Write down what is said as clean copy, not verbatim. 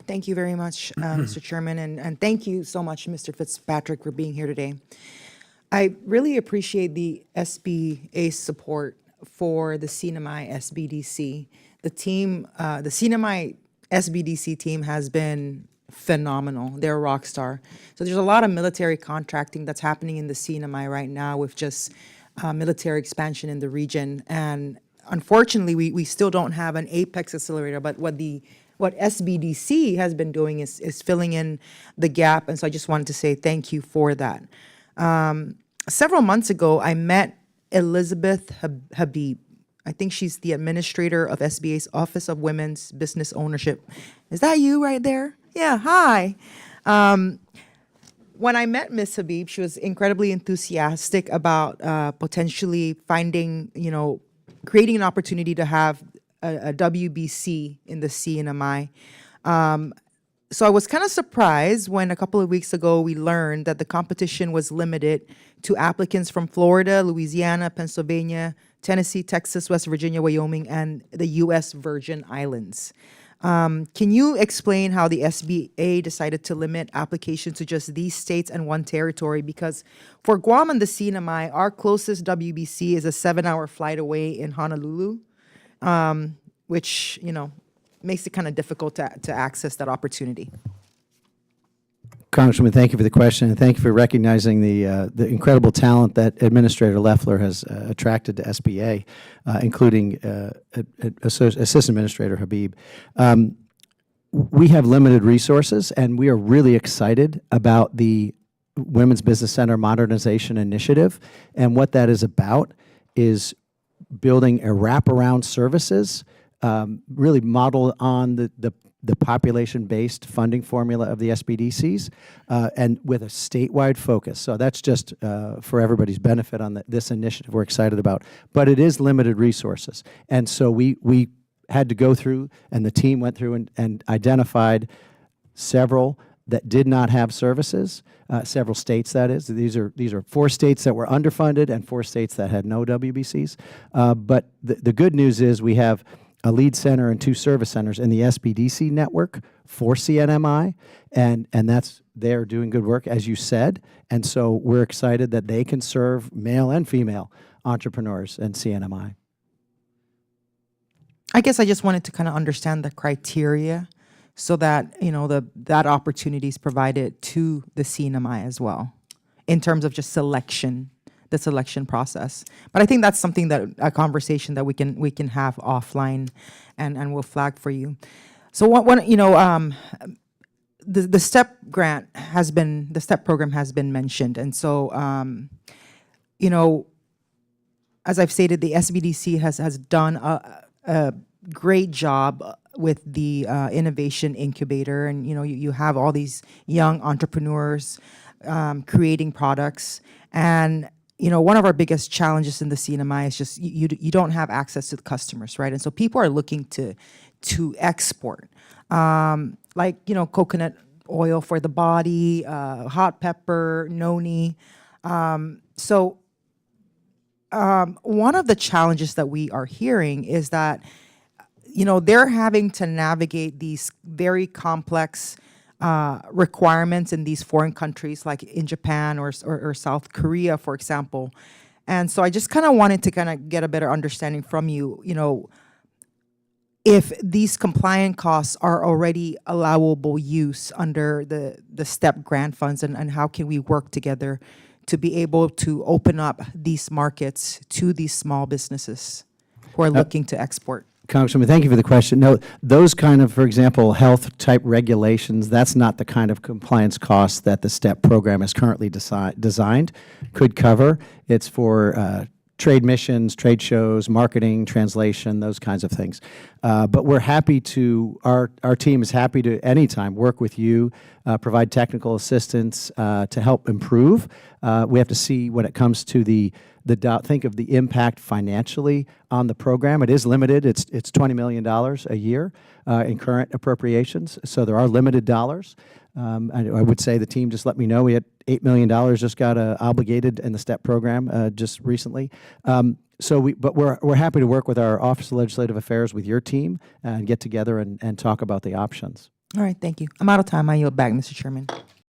Thank you very much, Mr. Chairman, and thank you so much, Mr. Fitzpatrick, for being here today. I really appreciate the SBA's support for the CNMI SBDC. The team, the CNMI SBDC team has been phenomenal. They're a rock star. So there's a lot of military contracting that's happening in the CNMI right now with just military expansion in the region. And unfortunately, we still don't have an Apex accelerator, but what SBDC has been doing is filling in the gap. And so I just wanted to say thank you for that. Several months ago, I met Elizabeth Habib. I think she's the administrator of SBA's Office of Women's Business Ownership. Is that you right there? Yeah, hi. When I met Ms. Habib, she was incredibly enthusiastic about potentially finding, creating an opportunity to have a WBC in the CNMI. So I was kind of surprised when a couple of weeks ago we learned that the competition was limited to applicants from Florida, Louisiana, Pennsylvania, Tennessee, Texas, West Virginia, Wyoming, and the U.S. Virgin Islands. Can you explain how the SBA decided to limit applications to just these states and one territory? Because for Guam and the CNMI, our closest WBC is a 7-hour flight away in Honolulu, which, makes it kind of difficult to access that opportunity. Congresswoman, thank you for the question, and thank you for recognizing the incredible talent that Administrator Loeffler has attracted to SBA, including Assistant Administrator Habib. We have limited resources, and we are really excited about the Women's Business Center Modernization Initiative, and what that is about is building a wraparound services, really modeled on the population-based funding formula of the SBDCs, and with a statewide focus. So that's just for everybody's benefit on this initiative we're excited about. But it is limited resources. And so we had to go through, and the team went through and identified several that did not have services, several states, that is. These are 4 states that were underfunded and 4 states that had no WBCs. But the good news is we have a lead center and 2 service centers in the SBDC network for CNMI, and they're doing good work, as you said, and so we're excited that they can serve male and female entrepreneurs in CNMI. I guess I just wanted to kind of understand the criteria so that, that opportunity is provided to the CNMI as well, in terms of just selection, the selection process. But I think that's something that a conversation that we can have offline, and we'll flag for you. So the STEP grant has been, the STEP program has been mentioned, and so as I've stated, the SBDC has done a great job with the innovation incubator, and you have all these young entrepreneurs creating products. And one of our biggest challenges in the CNMI is just you don't have access to the customers, right? And so people are looking to export, like coconut oil for the body, hot pepper, noni. So one of the challenges that we are hearing is that they're having to navigate these very complex requirements in these foreign countries, like in Japan or South Korea, for example. And so I just kind of wanted to get a better understanding from you, if these compliant costs are already allowable use under the STEP grant funds, and how can we work together to be able to open up these markets to these small businesses who are looking to export. Congresswoman, thank you for the question. No, those kind of, for example, health-type regulations, that's not the kind of compliance costs that the STEP program is currently designed, could cover. It's for trade missions, trade shows, marketing, translation, those kinds of things. But we're happy to, our team is happy to anytime work with you, provide technical assistance to help improve. We have to see when it comes to think of the impact financially on the program. It is limited. It's $20 million a year in current appropriations, so there are limited dollars. I would say the team just let me know we had $8 million just got obligated in the STEP program just recently. But we're happy to work with our Office of Legislative Affairs with your team and get together and talk about the options. All right, thank you. I'm out of time. I yield back, Mr. Chairman.